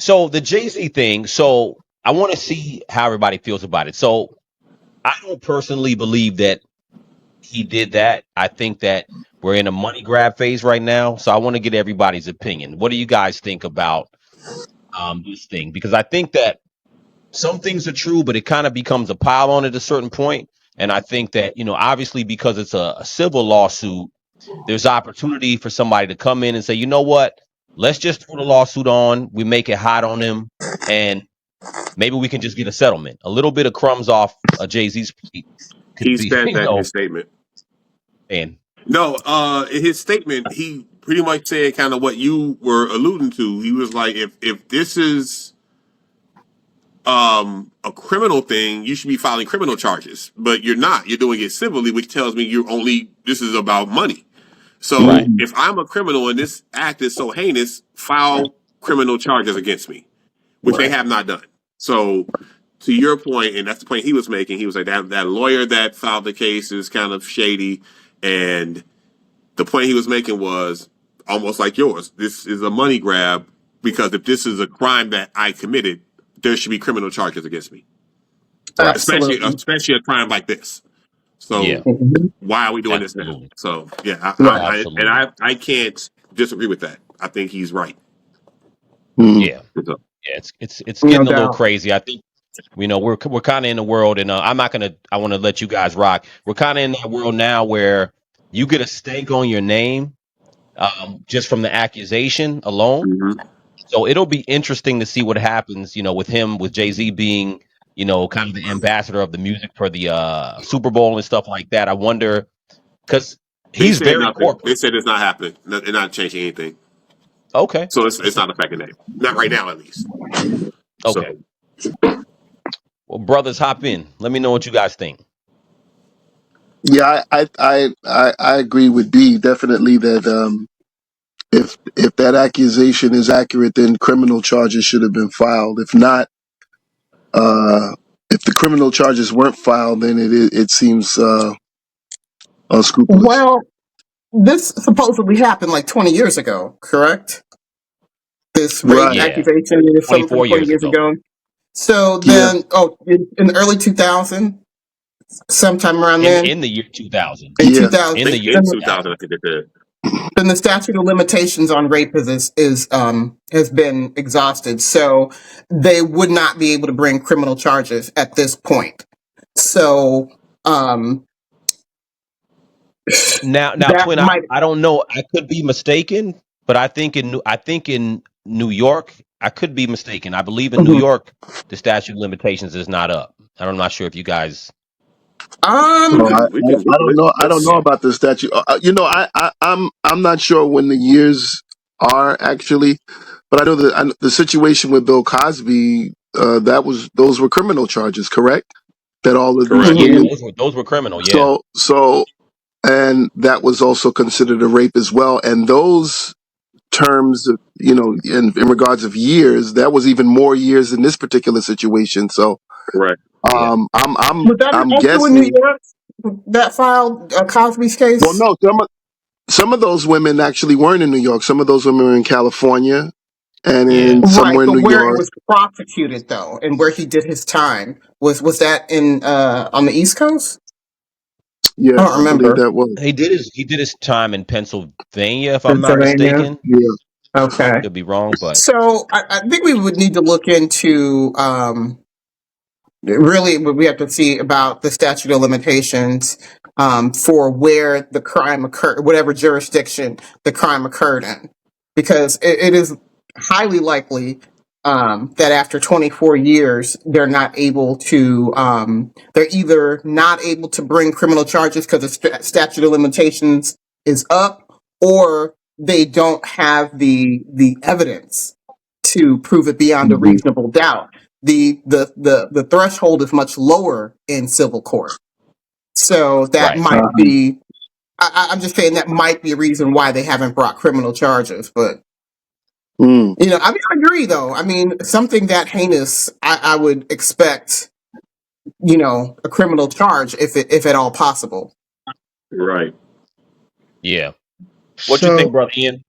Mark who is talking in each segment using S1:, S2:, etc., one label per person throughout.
S1: So the Jay-Z thing, so I want to see how everybody feels about it. So I don't personally believe that he did that. I think that we're in a money grab phase right now. So I want to get everybody's opinion. What do you guys think about this thing? Because I think that some things are true, but it kind of becomes a pile on at a certain point. And I think that, obviously because it's a civil lawsuit, there's opportunity for somebody to come in and say, you know what, let's just throw the lawsuit on. We make it hot on him, and maybe we can just get a settlement. A little bit of crumbs off Jay-Z's plate could
S2: He
S1: be,
S2: said that in his statement.
S1: and
S2: No, in his statement, he pretty much said kind of what you were alluding to. He was like, if this is a criminal thing, you should be filing criminal charges, but you're not. You're doing it civilly, which tells me you're only. This is about money. So
S1: right.
S3: Mm.
S2: if I'm a criminal and this act is so heinous, file criminal charges against me, which they
S3: Right.
S2: have not done. So to your point, and that's the point he was making, he was like that lawyer that filed the case is kind of shady, and the point he was making was almost like yours. This is a money grab because if this is a crime that I committed, there should be criminal charges against me,
S1: Right.
S3: Absolutely.
S2: especially a crime like this.
S1: Yeah.
S2: So
S3: Mhm.
S2: why are we doing this now?
S1: Absolutely.
S2: So yeah,
S3: Right.
S1: Absolutely.
S2: I can't disagree with that. I think he's right.
S3: Mm.
S1: Yeah.
S2: So,
S1: Yeah. It's
S3: No
S1: getting a little
S3: doubt.
S1: crazy. I think we're kind of in the world, and I'm not gonna. I want to let you guys rock. We're kind of in that world now where you get a stake on your name just from the accusation alone.
S2: mhm.
S1: So it'll be interesting to see what happens, with him, with Jay Z being, kind of the ambassador of the music for the Super Bowl and stuff like that. I wonder because
S2: They
S1: he's
S2: said
S1: very
S2: nothing. They
S1: corporate.
S2: said it's not happening. They're not changing anything.
S1: Okay,
S2: So it's not affecting them. Not right now, at least.
S1: okay.
S2: So
S1: Well, brothers, hop in. Let me know what you guys think.
S3: Yeah, I agree with B definitely that if that accusation is accurate, then criminal charges should have been filed. If not, if the criminal charges weren't filed, then it seems unscrupulous.
S4: Well, this supposedly happened like 20 years ago, correct? This rape
S3: Right.
S1: Yeah,
S4: accusation is something from
S1: 24
S4: 20
S1: years
S4: years
S1: ago.
S4: ago. So
S3: Yeah.
S4: then, in the early 2000s, sometime around
S1: In
S4: then,
S1: the year 2000.
S4: in
S3: Yeah.
S4: 2000,
S2: I
S1: In the
S2: think
S1: year
S2: in
S4: then,
S2: 2000, I
S1: 2000.
S2: think they did.
S4: then the statute of limitations on rape is has been exhausted. So they would not be able to bring criminal charges at this point. So um,
S1: Now,
S4: that
S1: twin,
S4: might.
S1: I don't know. I could be mistaken, but I think in New York, I could be mistaken. I believe in New
S4: Mhm.
S1: York, the statute of limitations is not up. I'm not sure if you guys.
S2: We
S3: Oh,
S4: Um,
S2: can we can
S3: I
S2: Google
S3: don't
S2: it.
S3: know. I don't know
S2: Let's
S1: Yeah.
S3: about the statute. I'm not sure when the years are actually, but I know the situation with Bill Cosby. Those were criminal charges, correct? That all of these
S2: correct.
S1: Yeah,
S4: mhm.
S3: women.
S1: those were criminal. Yeah.
S3: So, and that was also considered a rape as well. And those terms, in regards of years, that was even more years in this particular situation. So,
S2: Correct.
S1: Yeah.
S4: Was that
S3: I'm
S4: also in New
S3: guessing.
S4: York that filed Cosby's
S3: Well,
S4: case?
S3: no, some of those women actually weren't in New York. Some of those women were in California and
S1: Yeah.
S3: in
S4: Right,
S3: somewhere in
S4: but
S3: New
S4: where it
S3: York.
S4: was prosecuted though, and where he did his time was that in on the East Coast? I
S3: Yes,
S4: don't
S3: I believe
S4: remember.
S3: that was.
S1: He did his time in Pennsylvania, if I'm not
S4: Pennsylvania.
S1: mistaken.
S3: Yeah.
S4: Okay,
S1: Could be wrong, but
S4: so I think we would need to look into really what we have to see about the statute of limitations for where the crime occurred, whatever jurisdiction the crime occurred in, because it is highly likely that after 24 years, they're not able to, they're either not able to bring criminal charges because the statute of limitations is up, or they don't have the evidence to prove it beyond a
S3: Hmm.
S4: reasonable doubt. The threshold is much lower in civil court, so that
S1: right.
S4: might
S3: Uh,
S4: be. I'm just saying that might be a reason why they haven't brought criminal charges. But
S3: mm,
S4: I mean, I agree though. I mean, something that heinous, I would expect a criminal charge if at all possible.
S2: Right.
S1: Yeah. What you think,
S5: So
S1: brother Ian?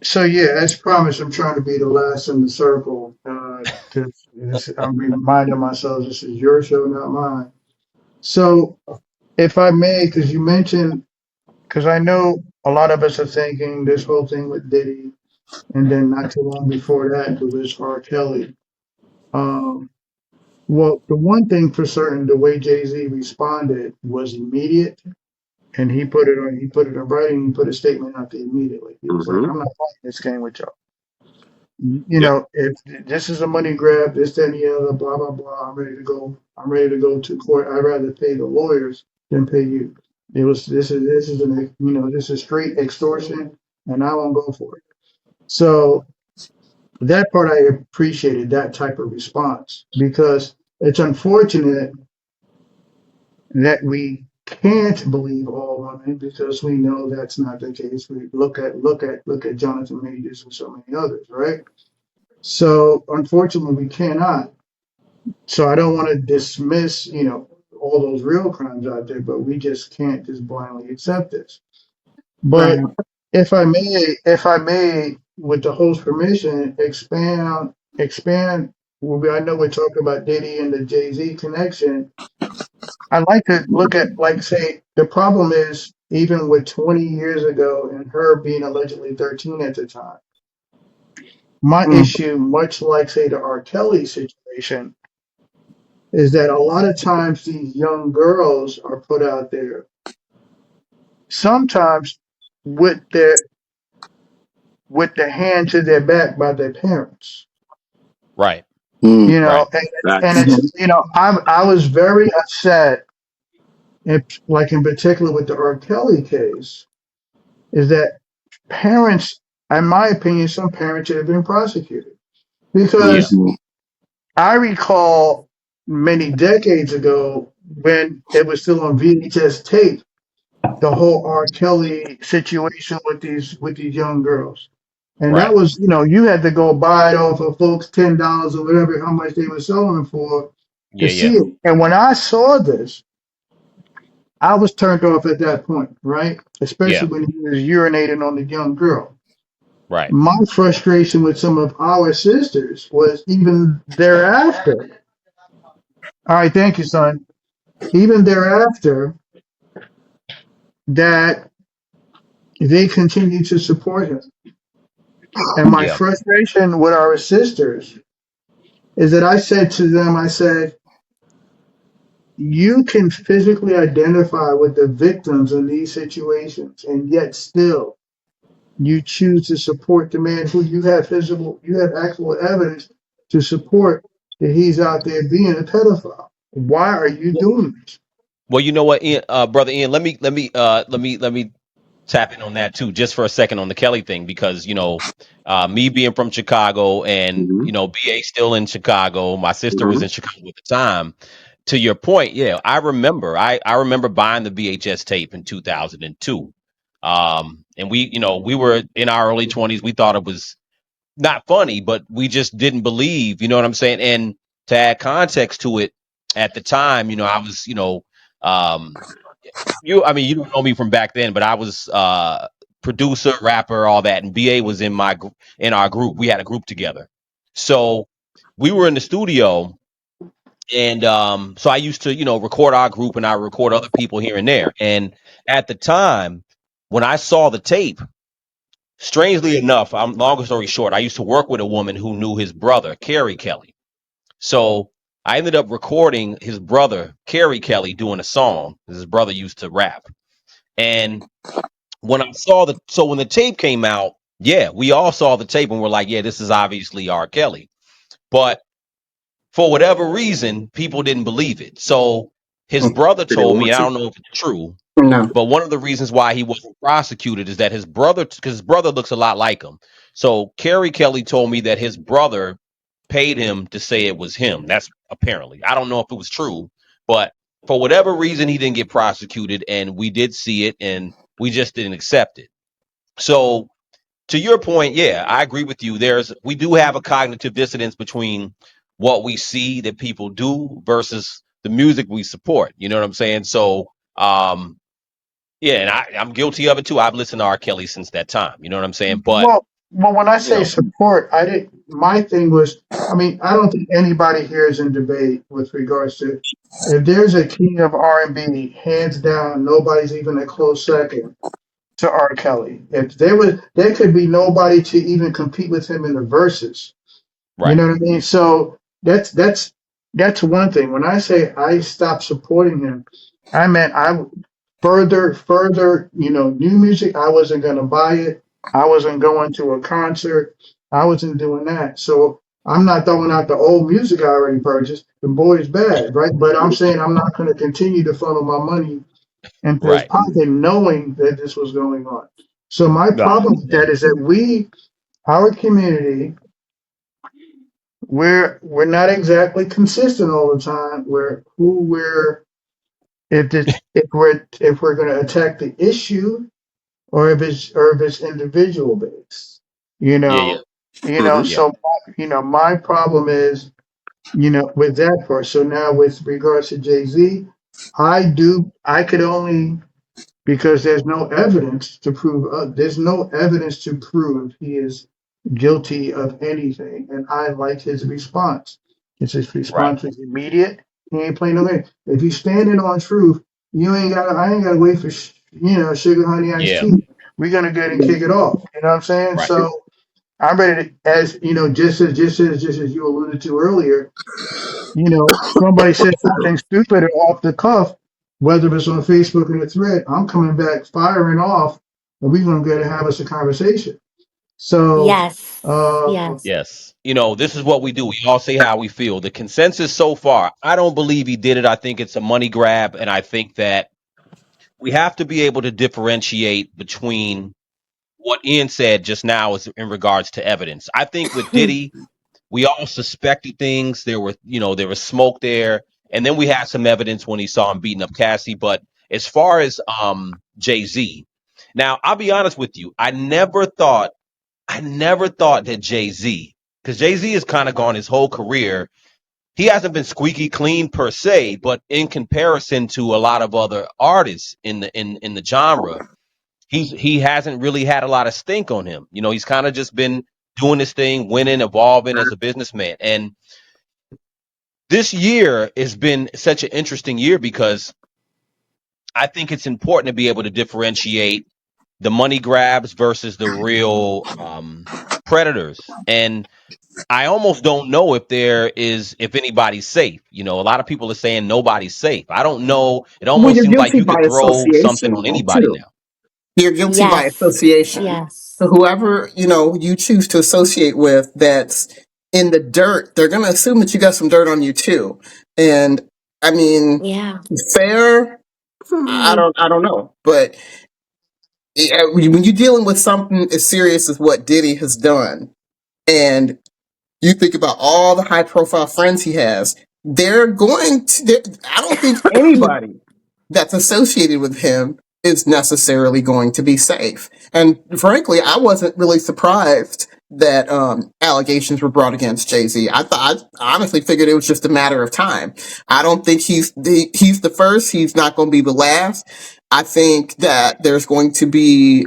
S5: So yeah, as promised, I'm trying to be the last in the circle. I'm reminding myself this is your show, not mine. So, if I may, because you mentioned, because I know a lot of us are thinking this whole thing with Diddy, and then not too long before that, it was R. Kelly. Um, well, the one thing for certain, the way Jay Z responded was immediate, and he put it in writing. He put a statement out there immediately. He was like,
S2: Hmm.
S5: "I'm not playing this game with y'all.
S1: Yep.
S5: If this is a money grab, this, that, and the other, blah, blah, blah, I'm ready to go. I'm ready to go to court. I'd rather pay the lawyers than pay you. This is straight extortion, and I won't go for it." So that part I appreciated that type of response because it's unfortunate that we can't believe all women because we know that's not the case. We look at Jonathan Majors and so many others, right? So unfortunately, we cannot. So I don't want to dismiss, all those real crimes out there, but we just can't just blindly accept this.
S4: Right.
S5: But if I may, with the host's permission, expand. I know we're talking about Diddy and the Jay Z connection. I like to look at, like, say, the problem is even with 20 years ago and her being allegedly 13 at the time. My
S4: Mm,
S5: issue, much like, say, the R. Kelly situation, is that a lot of times these young girls are put out there, sometimes with the hand to their back by their parents.
S1: Right.
S3: Mm.
S1: Right.
S5: And
S2: Facts.
S5: it's
S4: mhm.
S5: I was very upset, like in particular with the R. Kelly case, is that parents, in my opinion, some parents should have been prosecuted
S1: Yeah.
S5: because
S3: Mhm.
S5: I recall many decades ago when it was still on VHS tape, the whole R. Kelly situation with these young girls. And that
S1: Right.
S5: was, you had to go buy it off of folks $10 or whatever, how much they were selling them for to
S1: Yeah. Yeah.
S5: see it. And when I saw this, I was turned off at that point, right?
S1: Yeah.
S5: Especially when he was urinating on the young girl.
S1: Right.
S5: My frustration with some of our sisters was even thereafter. All right, thank you, son. Even thereafter, that they continue to support him. And my
S1: Yeah.
S5: frustration with our sisters is that I said to them, I said, you can physically identify with the victims in these situations, and yet still you choose to support the man who you have actual evidence to support that he's out there being a pedophile. Why are you
S1: Well,
S5: doing this?
S1: well, you know what, Ian, brother Ian, let me tap in on that too, just for a second on the Kelly thing, because me being from Chicago and
S2: Hmm.
S1: BA still in Chicago, my sister was
S2: Hmm.
S1: in Chicago at the time. To your point, yeah, I remember buying the VHS tape in 2002. And we were in our early 20s. We thought it was not funny, but we just didn't believe, you know what I'm saying? And to add context to it, at the time, I was, um, I mean, you don't know me from back then, but I was producer, rapper, all that, and BA was in our group. We had a group together, so we were in the studio, and so I used to, record our group, and I record other people here and there. And at the time, when I saw the tape, strangely enough, longer story short, I used to work with a woman who knew his brother, Kerry Kelly. So I ended up recording his brother, Kerry Kelly, doing a song. His brother used to rap. And when the tape came out, yeah, we all saw the tape and we're like, yeah, this is obviously R. Kelly. But for whatever reason, people didn't believe it. So his
S4: Mm,
S1: brother
S2: They didn't
S1: told me,
S2: want
S1: I
S2: to.
S1: don't know if it's true,
S4: no.
S1: but one of the reasons why he wasn't prosecuted is that because his brother looks a lot like him. So Kerry Kelly told me that his brother paid him to say it was him. That's apparently. I don't know if it was true, but for whatever reason, he didn't get prosecuted, and we did see it, and we just didn't accept it. So to your point, yeah, I agree with you. We do have a cognitive dissonance between what we see that people do versus the music we support. You know what I'm saying? So yeah, and I'm guilty of it too. I've listened to R. Kelly since that time. You know what I'm saying? But
S5: Well, Well, when I
S1: You
S5: say
S1: know,
S5: support, I didn't. My thing was, I mean, I don't think anybody here is in debate with regards to if there's a king of R&B, hands down, nobody's even a close second to R. Kelly. If there was, there could be nobody to even compete with him in the verses. You
S1: right,
S5: know what I mean? So that's one thing. When I say I stopped supporting him, I meant I further, new music. I wasn't gonna buy it. I wasn't going to a concert. I wasn't doing that. So I'm not throwing out the old music I already purchased. The boy is bad, right? But I'm saying I'm not going to continue to funnel my money into his
S1: right.
S5: pocket, knowing that this was going on. So my
S1: No, I
S5: problem with that
S1: understand.
S5: is that our community, we're not exactly consistent all the time. Where who we're if we're going to attack the issue or if it's individual based, you
S1: Yeah, yeah,
S5: know,
S2: Hmm.
S1: yeah.
S5: so my problem is with that part. So now with regards to Jay-Z, I could only because there's no evidence to prove he is guilty of anything, and I like his response. His
S1: Right.
S5: response was immediate. He ain't playing no game. If you standing on truth, I ain't gotta wait for sugar honey iced
S1: Yeah.
S5: tea. We're gonna go ahead and kick it off. You know what I'm saying?
S1: Right.
S5: So I'm ready to, as just as you alluded to earlier, somebody said something stupid or off the cuff, whether it's on Facebook or the thread, I'm coming back firing off, and we're gonna get to have us a conversation. So,
S6: Yes. Yes.
S1: Yes. This is what we do. We all say how we feel. The consensus so far, I don't believe he did it. I think it's a money grab. And I think that we have to be able to differentiate between what Ian said just now is in regards to evidence. I think with Diddy, we all suspected things. There was smoke there. And then we had some evidence when he saw him beating up Cassie. But as far as Jay-Z, now I'll be honest with you, I never thought that Jay-Z, because Jay-Z has kind of gone his whole career. He hasn't been squeaky clean per se, but in comparison to a lot of other artists in the genre, he hasn't really had a lot of stink on him. He's kind of just been doing this thing, winning, evolving as a businessman. And this year has been such an interesting year because I think it's important to be able to differentiate the money grabs versus the real predators. And I almost don't know if anybody's safe. A lot of people are saying nobody's safe. I don't know. It
S4: Well,
S1: almost
S4: you're
S1: seems like
S4: guilty
S1: you
S4: by
S1: could throw something
S4: association
S1: on anybody
S4: too.
S1: now.
S4: You're guilty by
S6: Yes.
S4: association.
S6: Yes.
S4: So whoever, you choose to associate with that's in the dirt, they're going to assume that you got some dirt on you too. And I mean,
S6: Yeah.
S4: fair, I don't know. But when you're dealing with something as serious as what Diddy has done, and you think about all the high profile friends he has, I don't think anybody that's associated with him is necessarily going to be safe. And frankly, I wasn't really surprised that allegations were brought against Jay Z. I honestly figured it was just a matter of time. I don't think he's the first. He's not going to be the last. I think that there's going to be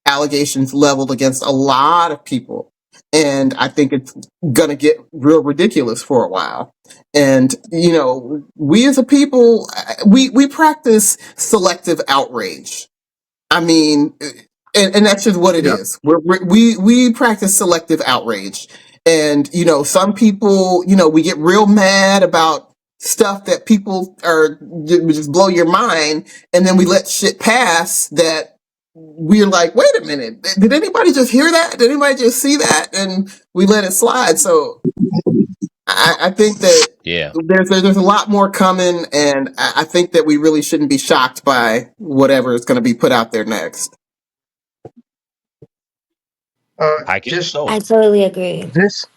S4: allegations leveled against a lot of people, and I think it's gonna get real ridiculous for a while. And we as a people, we practice selective outrage. I mean, and that's just what it
S3: Yeah.
S4: is. We practice selective outrage, and some people, we get real mad about stuff that people are just blow your mind, and then we let shit pass that we're like, wait a minute, did anybody just hear that? Did anybody just see that? And we let it slide. So I think that
S1: Yeah.
S4: there's a lot more coming, and I think that we really shouldn't be shocked by whatever is going to be put out there next.
S1: I guess
S5: just
S1: so.
S6: I totally agree.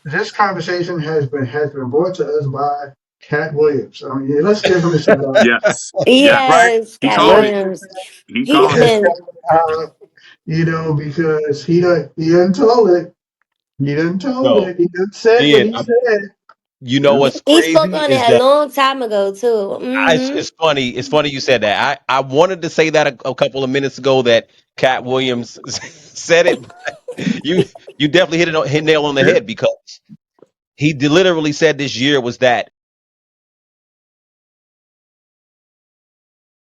S5: this conversation has been brought to us by Cat Williams. I mean, let's give him a shout out,
S2: Yes. Yes.
S5: right?
S6: Yes,
S2: He
S6: Cat
S2: called
S5: Let's
S2: it.
S6: Williams.
S2: He
S6: He
S2: called it.
S5: uh, because he done told it. He done told
S1: No,
S5: it. He done said what
S1: Ian,
S5: he said.
S1: You know
S5: Yeah.
S1: what's
S6: He spoke
S1: crazy
S6: on
S1: is
S6: it a
S1: that
S6: long time ago too.
S1: it's funny. It's funny you said that. I wanted to say that a couple of minutes ago that Cat Williams said it. But you definitely hit nail on the
S3: Yeah.
S1: head because he literally said this year was that